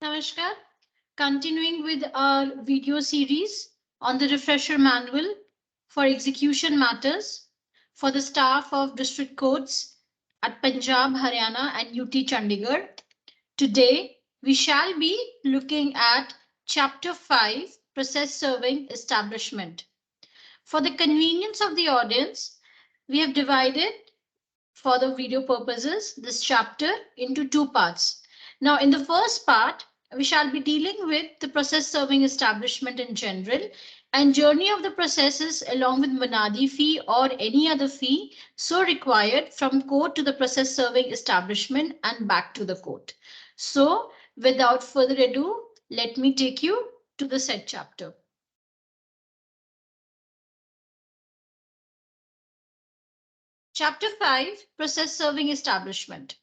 Namaskar. Continuing with our video series on the refresher manual for execution matters for the staff of district courts at Punjab, Haryana and UT Chandigarh. Today, we shall be looking at Chapter 5, Process Serving Establishment. For the convenience of the audience, we have divided for the video purposes this chapter into two parts. Now, in the first part, we shall be dealing with the process serving establishment in general and journey of the processes along with Munadi fee or any other fee so required from court to the process serving establishment and back to the court. So, without further ado, let me take you to the said chapter. Chapter 5, Process Serving Establishment.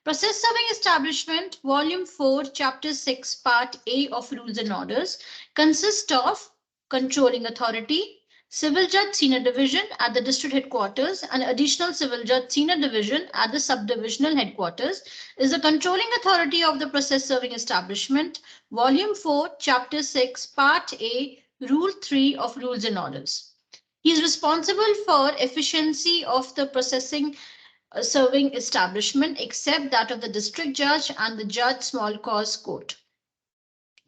Process Serving Establishment, Volume 4, Chapter 6, Part A of Rules and Orders, consists of Controlling Authority, Civil Judge Senior Division at the District Headquarters, and Additional Civil Judge Senior Division at the Subdivisional Headquarters, is the controlling authority of the Process Serving Establishment, Volume 4, Chapter 6, Part A, Rule 3 of Rules and Orders. He is responsible for efficiency of the processing serving establishment except that of the district judge and the judge small cause court.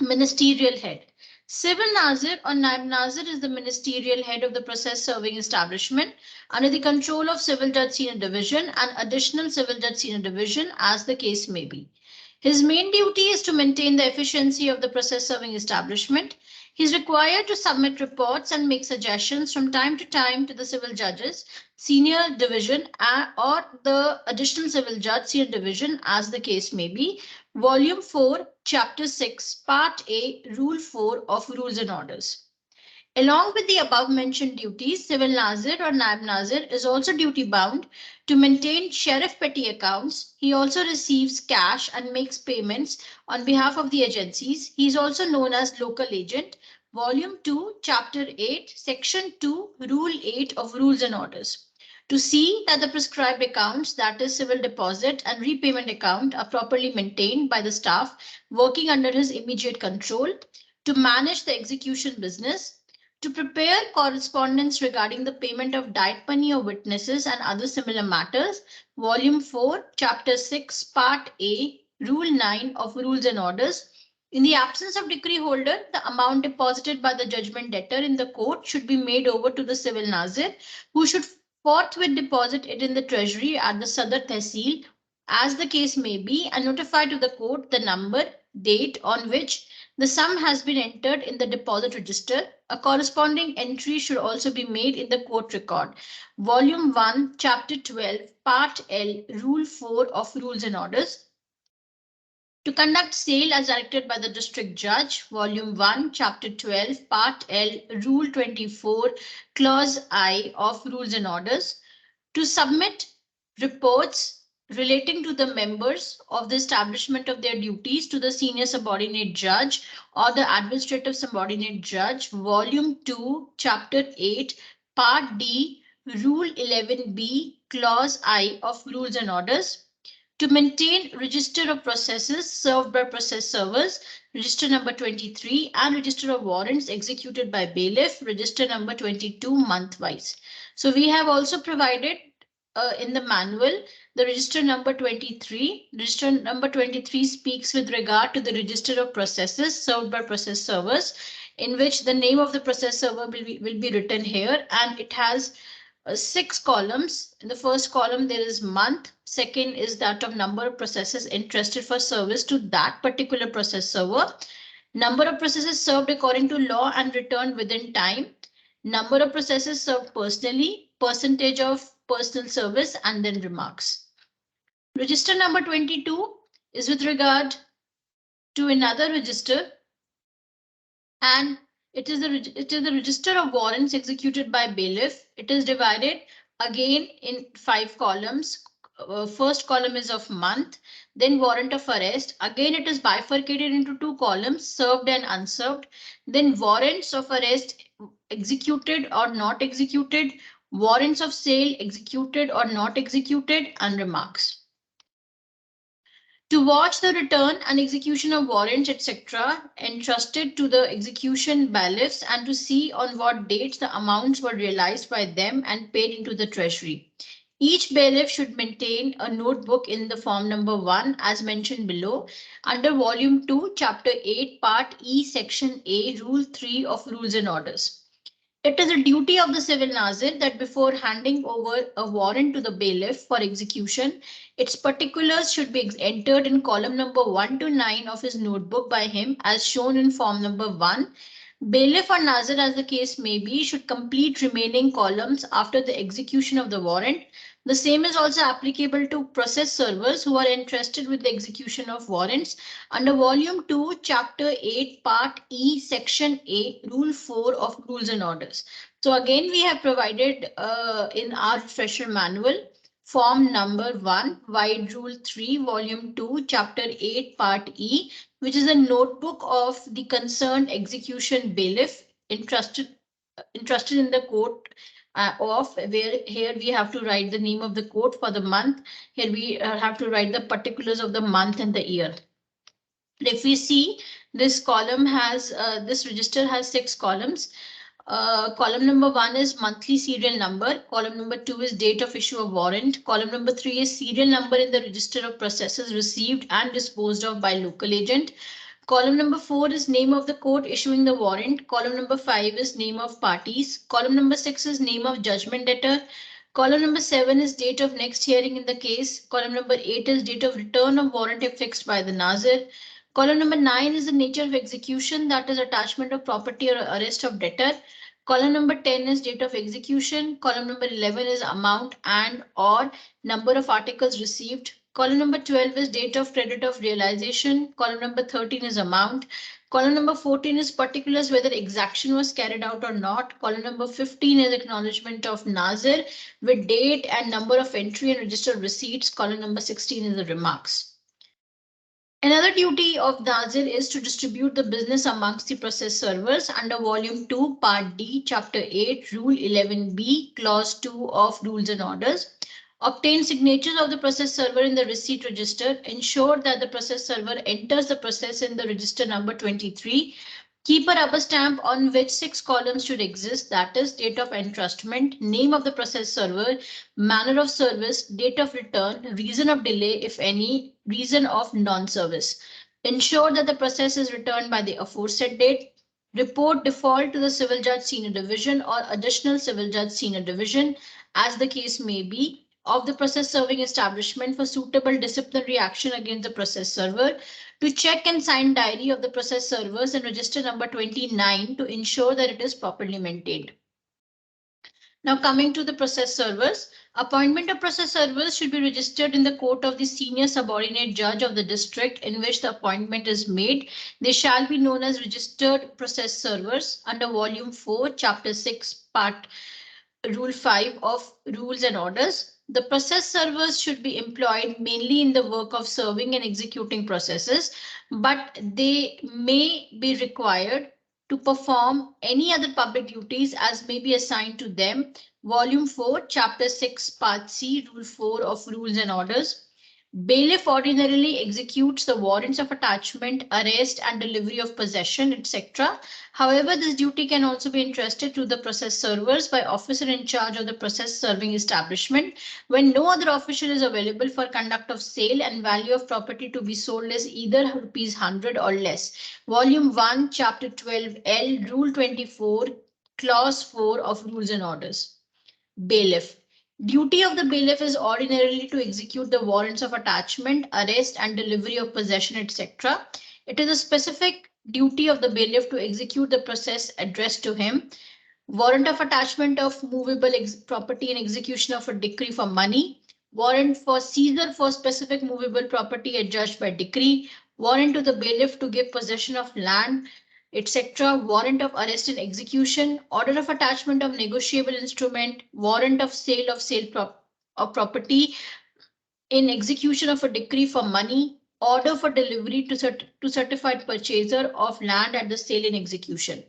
Ministerial head. Civil Nazir or Naib Nazir is the ministerial head of the process serving establishment under the control of Civil Judge Senior Division and Additional Civil Judge Senior Division as the case may be. His main duty is to maintain the efficiency of the process serving establishment. He is required to submit reports and make suggestions from time to time to the civil judges, senior division, or the additional civil judge, senior division, as the case may be. Volume 4, Chapter 6, Part A, Rule 4 of Rules and Orders. Along with the above mentioned duties, Civil Nazir or Naib Nazir is also duty bound to maintain sheriff petty accounts. He also receives cash and makes payments on behalf of the agencies. He is also known as local agent. Volume 2, Chapter 8, Section 2, Rule 8 of Rules and Orders. To see that the prescribed accounts, that is civil deposit and repayment account, are properly maintained by the staff working under his immediate control, to manage the execution business, to prepare correspondence regarding the payment of diet money of witnesses and other similar matters. Volume 4, Chapter 6, Part A, Rule 9 of Rules and Orders. In the absence of decree holder, the amount deposited by the judgment debtor in the court should be made over to the civil nazir, who should forthwith deposit it in the treasury at the Sadar Tehsil, as the case may be, and notify to the court the number, date on which the sum has been entered in the deposit register. A corresponding entry should also be made in the court record. Volume 1, Chapter 12, Part L, Rule 4 of Rules and Orders. To conduct sale as directed by the district judge, Volume 1, Chapter 12, Part L, Rule 24, Clause I of Rules and Orders. To submit reports relating to the members of the establishment of their duties to the senior subordinate judge or the administrative subordinate judge, Volume 2, Chapter 8, Part D, Rule 11B, Clause I of Rules and Orders. To maintain register of processes served by process servers, register number 23, and register of warrants executed by bailiff, register number 22 month-wise. So we have also provided in the manual the register number 23. Register number 23 speaks with regard to the register of processes served by process servers, in which the name of the process server will be written here, and it has 6 columns. In the first column there is month, second is that of number of processes entrusted for service to that particular process server, number of processes served according to law and returned within time, number of processes served personally, percentage of personal service, and then remarks. Register number 22 is with regard to another register, and it is the register of warrants executed by bailiff. It is divided again in 5 columns. First column is of month, then warrant of arrest. Again, it is bifurcated into 2 columns, served and unserved. Then warrants of arrest executed or not executed, warrants of sale executed or not executed, and remarks. To watch the return and execution of warrants, etc., entrusted to the execution bailiffs and to see on what dates the amounts were realized by them and paid into the treasury. Each bailiff should maintain a notebook in the form number 1 as mentioned below under volume 2, chapter 8, part E, section A, rule 3 of rules and orders. It is a duty of the civil nazir that before handing over a warrant to the bailiff for execution, its particulars should be entered in column number 1 to 9 of his notebook by him as shown in form number 1. Bailiff or nazir, as the case may be, should complete remaining columns after the execution of the warrant. The same is also applicable to process servers who are entrusted with the execution of warrants under volume 2, chapter 8, part E, section A, rule 4 of rules and orders. So again, we have provided in our refresher manual form number 1, wide rule 3, volume 2, chapter 8, part E, which is a notebook of the concerned execution bailiff entrusted in the court of where here we have to write the name of the court for the month. Here we have to write the particulars of the month and the year. If we see this column has this register has 6 columns. Column number 1 is monthly serial number. Column number 2 is date of issue of warrant. Column number 3 is serial number in the register of processes received and disposed of by local agent. Column number 4 is name of the court issuing the warrant. Column number 5 is name of parties. Column number 6 is name of judgment debtor. Column number 7 is date of next hearing in the case. Column number 8 is date of return of warrant if fixed by the nazir. Column number 9 is the nature of execution, that is attachment of property or arrest of debtor. Column number 10 is date of execution. Column number 11 is amount and or number of articles received. Column number 12 is date of credit of realization. Column number 13 is amount. Column number 14 is particulars whether exaction was carried out or not. Column number 15 is acknowledgement of nazir with date and number of entry and registered receipts. Column number 16 is the remarks. Another duty of nazir is to distribute the business amongst the process servers under volume 2, part D, chapter 8, rule 11B, clause 2 of rules and orders. Obtain signatures of the process server in the receipt register. Ensure that the process server enters the process in the register number 23. Keep a rubber stamp on which 6 columns should exist, that is date of entrustment, name of the process server, manner of service, date of return, reason of delay, if any, reason of non-service. Ensure that the process is returned by the aforesaid date. Report default to the civil judge senior division or additional civil judge senior division, as the case may be, of the process serving establishment for suitable disciplinary action against the process server, to check and sign diary of the process servers and register number 29 to ensure that it is properly maintained. Now coming to the process servers, appointment of process servers should be registered in the court of the senior subordinate judge of the district in which the appointment is made. They shall be known as registered process servers under volume 4, chapter 6, part rule 5 of rules and orders. The process servers should be employed mainly in the work of serving and executing processes, but they may be required to perform any other public duties as may be assigned to them. Volume 4, chapter 6, part C, rule 4 of rules and orders. Bailiff ordinarily executes the warrants of attachment, arrest, and delivery of possession, etc. However, this duty can also be entrusted to the process servers by officer in charge of the process serving establishment when no other official is available for conduct of sale and value of property to be sold is either rupees 100 or less. Volume 1, chapter 12L, rule 24, clause 4 of rules and orders. Bailiff. Duty of the bailiff is ordinarily to execute the warrants of attachment, arrest, and delivery of possession, etc. It is a specific duty of the bailiff to execute the process addressed to him. Warrant of attachment of movable property and execution of a decree for money. Warrant for seizure for specific movable property adjudged by decree. Warrant to the bailiff to give possession of land, etc. Warrant of arrest and execution, order of attachment of negotiable instrument, warrant of sale of property in execution of a decree for money, order for delivery to certified purchaser of land at the sale in execution.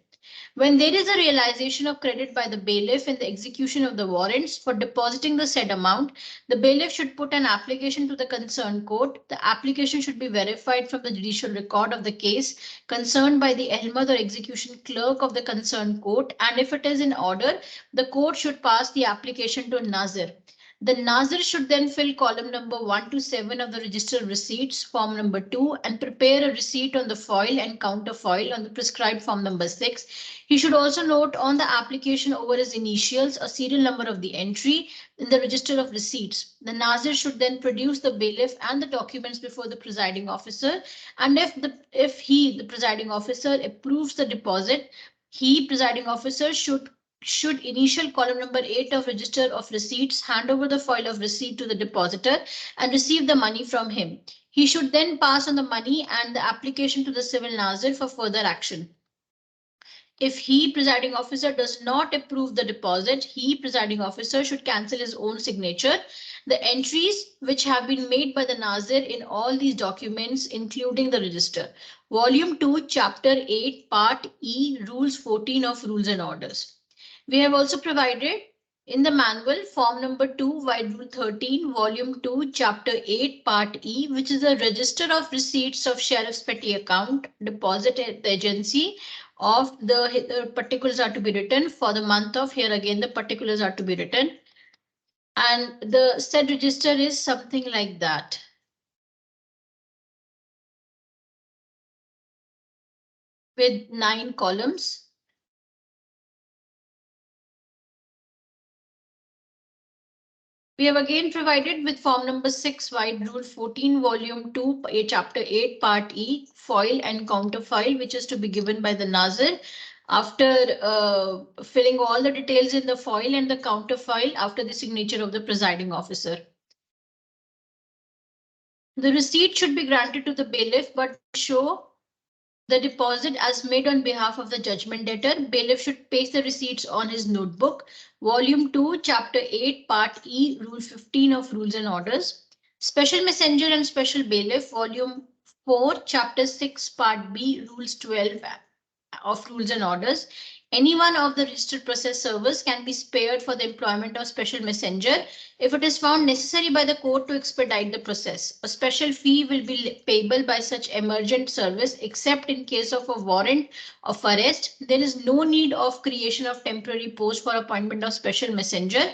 When there is a realization of credit by the bailiff in the execution of the warrants for depositing the said amount, the bailiff should put an application to the concerned court. The application should be verified from the judicial record of the case concerned by the Ahmad or execution clerk of the concerned court, and if it is in order, the court should pass the application to Nazir. The Nazir should then fill column number 1 to 7 of the register of receipts, form number 2, and prepare a receipt on the foil and counterfoil on the prescribed form number 6. He should also note on the application over his initials a serial number of the entry in the register of receipts. The Nazir should then produce the bailiff and the documents before the presiding officer, and if he, the presiding officer, approves the deposit, he, presiding officer, should initial column number 8 of register of receipts, hand over the file of receipt to the depositor and receive the money from him. He should then pass on the money and the application to the civil Nazir for further action. If he, presiding officer, does not approve the deposit, he, presiding officer, should cancel his own signature. The entries which have been made by the Nazir in all these documents, including the register. Volume 2, Chapter 8, Part E, Rules 14 of Rules and Orders. We have also provided in the manual form number 2, Wide Rule 13, Volume 2, Chapter 8, Part E, which is a register of receipts of sheriff's petty account, deposit at the agency of the particulars are to be written for the month of, here again the particulars are to be written. And the said register is something like that. With 9 columns. We have again provided with form number 6, Wide Rule 14, Volume 2, Chapter 8, Part E, foil and counterfoil, which is to be given by the Nazir after filling all the details in the foil and the counterfoil after the signature of the presiding officer. The receipt should be granted to the bailiff, but show the deposit as made on behalf of the judgment debtor. Bailiff should paste the receipts on his notebook. Volume 2, Chapter 8, Part E, Rule 15 of Rules and Orders. Special Messenger and Special Bailiff, Volume 4, Chapter 6, Part B, Rules 12 of Rules and Orders. Any one of the registered process servers can be spared for the employment of special messenger if it is found necessary by the court to expedite the process. A special fee will be payable by such emergent service except in case of a warrant of arrest. There is no need of creation of temporary post for appointment of special messenger.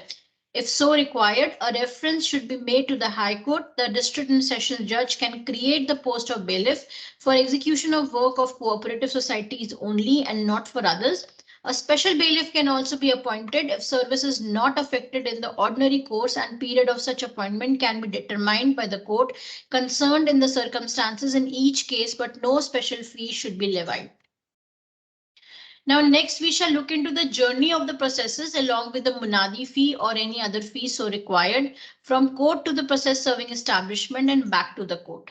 If so required, a reference should be made to the High Court. The district and sessions judge can create the post of bailiff for execution of work of cooperative societies only and not for others. A special bailiff can also be appointed if service is not affected in the ordinary course, and period of such appointment can be determined by the court concerned in the circumstances in each case, but no special fee should be levied. Now, next we shall look into the journey of the processes along with the munadi fee or any other fee so required from court to the process serving establishment and back to the court.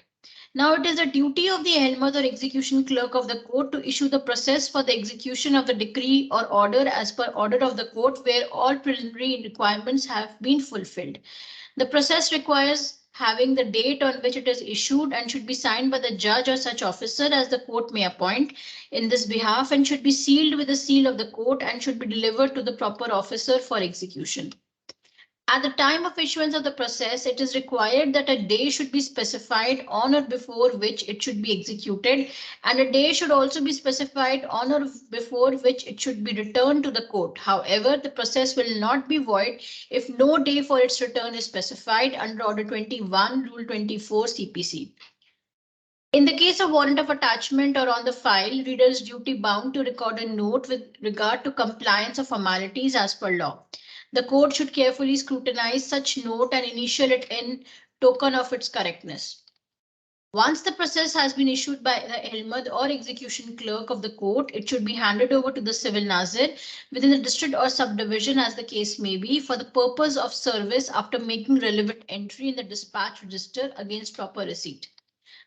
Now, it is a duty of the Ahmad or execution clerk of the court to issue the process for the execution of the decree or order as per order of the court where all preliminary requirements have been fulfilled. The process requires having the date on which it is issued and should be signed by the judge or such officer as the court may appoint in this behalf, and should be sealed with the seal of the court and should be delivered to the proper officer for execution. At the time of issuance of the process, it is required that a day should be specified on or before which it should be executed, and a day should also be specified on or before which it should be returned to the court. However, the process will not be void if no day for its return is specified under Order 21, Rule 24 CPC. In the case of warrant of attachment or on the file, reader is duty bound to record a note with regard to compliance of formalities as per law. The court should carefully scrutinize such note and initial it in token of its correctness. Once the process has been issued by the Ahmad or execution clerk of the court, it should be handed over to the civil Nazir within the district or subdivision as the case may be for the purpose of service after making relevant entry in the dispatch register against proper receipt.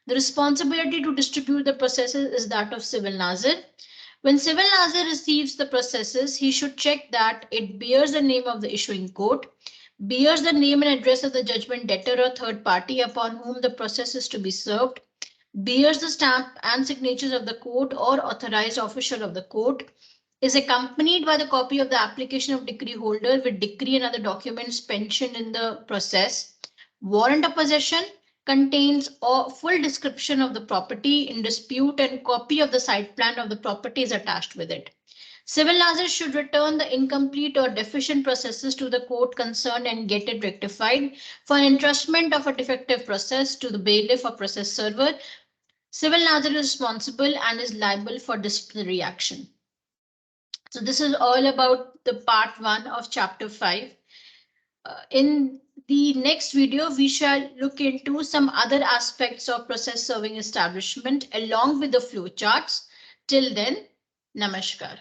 The responsibility to distribute the processes is that of civil Nazir. When civil Nazir receives the processes, he should check that it bears the name of the issuing court, bears the name and address of the judgment debtor or third party upon whom the process is to be served, bears the stamp and signatures of the court or authorized official of the court, is accompanied by the copy of the application of decree holder with decree and other documents mentioned in the process. Warrant of possession contains a full description of the property in dispute and copy of the site plan of the property is attached with it. Civil lodgers should return the incomplete or deficient processes to the court concerned and get it rectified. For entrustment of a defective process to the bailiff or process server, civil lodger is responsible and is liable for disciplinary action. So this is all about the part 1 of chapter 5. In the next video, we shall look into some other aspects of process serving establishment along with the flow charts. Till then, namaskar.